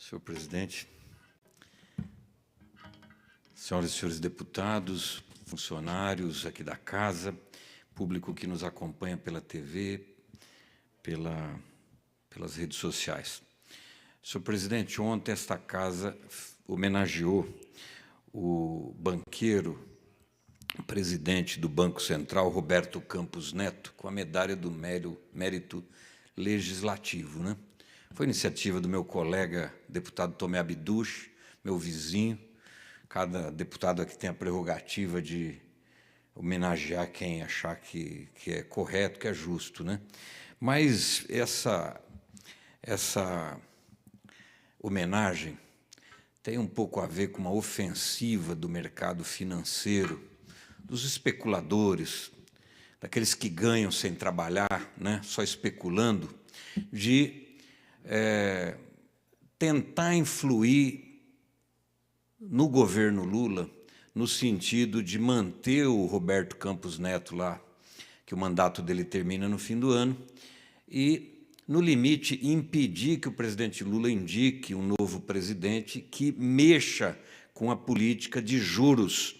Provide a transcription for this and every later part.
Senhor presidente, senhoras e senhores deputados, funcionários aqui da casa, público que nos acompanha pela TV, pelas redes sociais. Senhor presidente, ontem esta casa homenageou o banqueiro, presidente do Banco Central, Roberto Campos Neto, com a medalha do mérito legislativo, né? Foi iniciativa do meu colega, deputado Tomé Abduch, meu vizinho. Cada deputado aqui tem a prerrogativa de homenagear quem achar que é correto, que é justo, né? Mas essa homenagem tem um pouco a ver com uma ofensiva do mercado financeiro, dos especuladores, daqueles que ganham sem trabalhar, né, só especulando, de tentar influir no governo Lula no sentido de manter o Roberto Campos Neto lá, que o mandato dele termina no fim do ano, e, no limite, impedir que o presidente Lula indique um novo presidente que mexa com a política de juros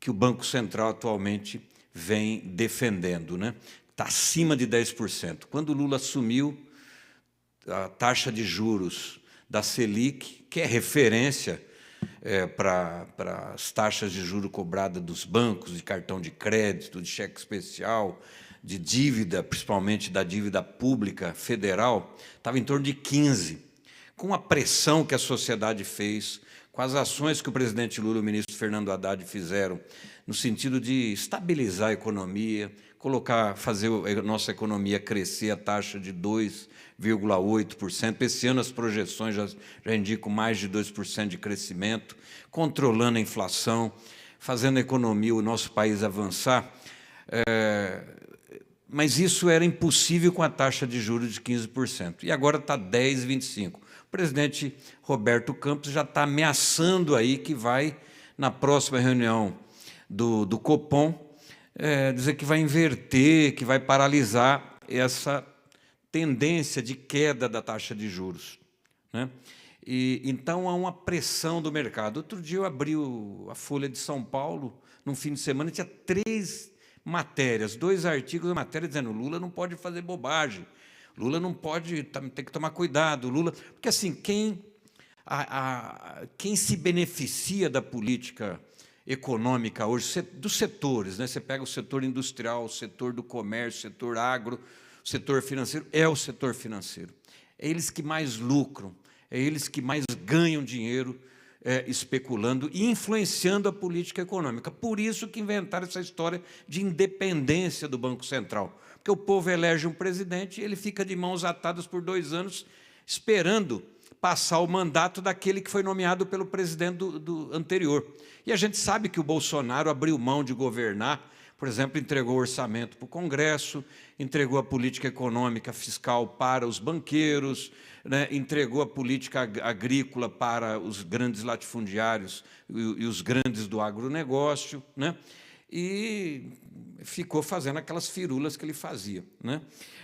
que o Banco Central atualmente vem defendendo, né? Está acima de 10%. Quando o Lula assumiu, a taxa de juros da Selic, que é referência para as taxas de juros cobradas dos bancos, de cartão de crédito, de cheque especial, de dívida, principalmente da dívida pública federal, estava em torno de 15%. Com a pressão que a sociedade fez, com as ações que o presidente Lula e o ministro Fernando Haddad fizeram, no sentido de estabilizar a economia, fazer a nossa economia crescer a taxa de 2,8%. Esse ano as projeções já indicam mais de 2% de crescimento, controlando a inflação, fazendo a economia, o nosso país avançar. Mas isso era impossível com a taxa de juros de 15%. E agora está 10,25%. O presidente Roberto Campos já está ameaçando aí que vai, na próxima reunião do Copom, dizer que vai inverter, que vai paralisar essa tendência de queda da taxa de juros, né? Então, há uma pressão do mercado. Outro dia eu abri a Folha de São Paulo, num fim de semana, tinha 3 matérias, 2 artigos da matéria dizendo Lula não pode fazer bobagem, Lula não pode, tem que tomar cuidado, Lula... Porque, assim, quem se beneficia da política econômica hoje, dos setores, né? Você pega o setor industrial, o setor do comércio, o setor agro, o setor financeiro, é o setor financeiro. É eles que mais lucram, é eles que mais ganham dinheiro especulando e influenciando a política econômica. Por isso que inventaram essa história de independência do Banco Central. Porque o povo elege um presidente e ele fica de mãos atadas por 2 anos, esperando passar o mandato daquele que foi nomeado pelo presidente do anterior. E a gente sabe que o Bolsonaro abriu mão de governar, por exemplo, entregou o orçamento para o Congresso, entregou a política econômica fiscal para os banqueiros, né, entregou a política agrícola para os grandes latifundiários e os grandes do agronegócio, né, e ficou fazendo aquelas firulas que ele fazia, né.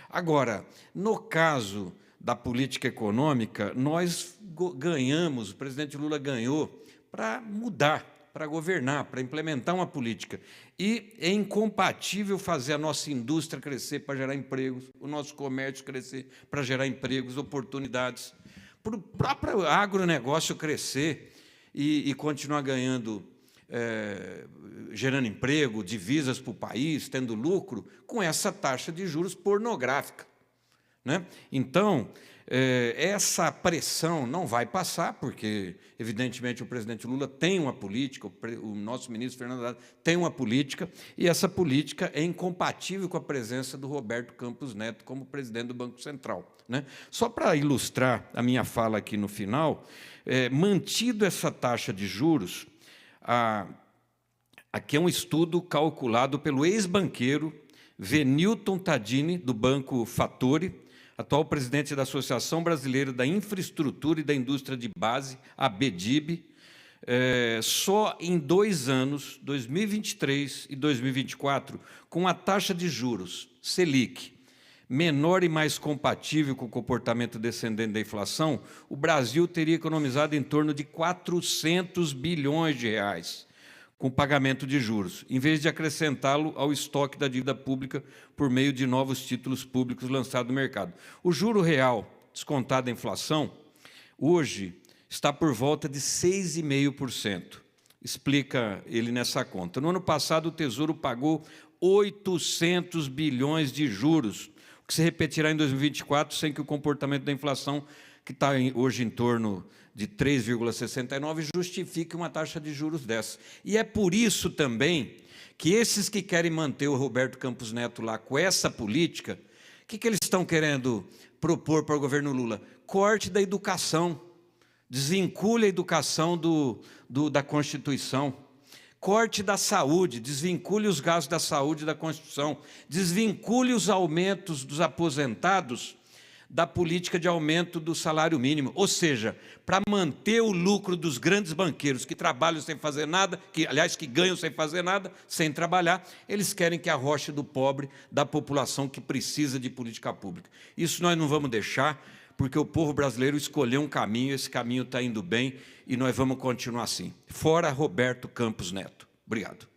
Agora, no caso da política econômica, nós ganhamos, o presidente Lula ganhou para mudar, para governar, para implementar uma política. E é incompatível fazer a nossa indústria crescer para gerar empregos, o nosso comércio crescer para gerar empregos, oportunidades, para o próprio agronegócio crescer e continuar ganhando, gerando emprego, divisas para o país, tendo lucro, com essa taxa de juros pornográfica, né? Então, essa pressão não vai passar, porque, evidentemente, o presidente Lula tem uma política, o nosso ministro Fernando Haddad tem uma política, e essa política é incompatível com a presença do Roberto Campos Neto como presidente do Banco Central, né? Só para ilustrar a minha fala aqui no final, mantido essa taxa de juros, aqui é um estudo calculado pelo ex-banqueiro Venilton Tadini, do Banco Fattori, atual presidente da Associação Brasileira da Infraestrutura e da Indústria de Base, ABDIB, só em 2 anos, 2023 e 2024, com a taxa de juros Selic menor e mais compatível com o comportamento descendente da inflação, o Brasil teria economizado em torno de 400 bilhões de reais com o pagamento de juros, em vez de acrescentá-lo ao estoque da dívida pública por meio de novos títulos públicos lançados no mercado. O juro real, descontado da inflação, hoje está por volta de 6,5%. Explica ele nessa conta. No ano passado, o Tesouro pagou 800 bilhões de juros, o que se repetirá em 2024, sem que o comportamento da inflação, que está hoje em torno de 3,69, justifique uma taxa de juros dessa. E é por isso também que esses que querem manter o Roberto Campos Neto lá com essa política, o que eles estão querendo propor para o governo Lula? Corte da educação, desvincule a educação da Constituição, corte da saúde, desvincule os gastos da saúde da Constituição, desvincule os aumentos dos aposentados da política de aumento do salário mínimo, ou seja, para manter o lucro dos grandes banqueiros que trabalham sem fazer nada, que ganham sem fazer nada, sem trabalhar, eles querem que arroche do pobre, da população que precisa de política pública. Isso nós não vamos deixar, porque o povo brasileiro escolheu um caminho, esse caminho está indo bem, e nós vamos continuar assim. Fora Roberto Campos Neto. Obrigado.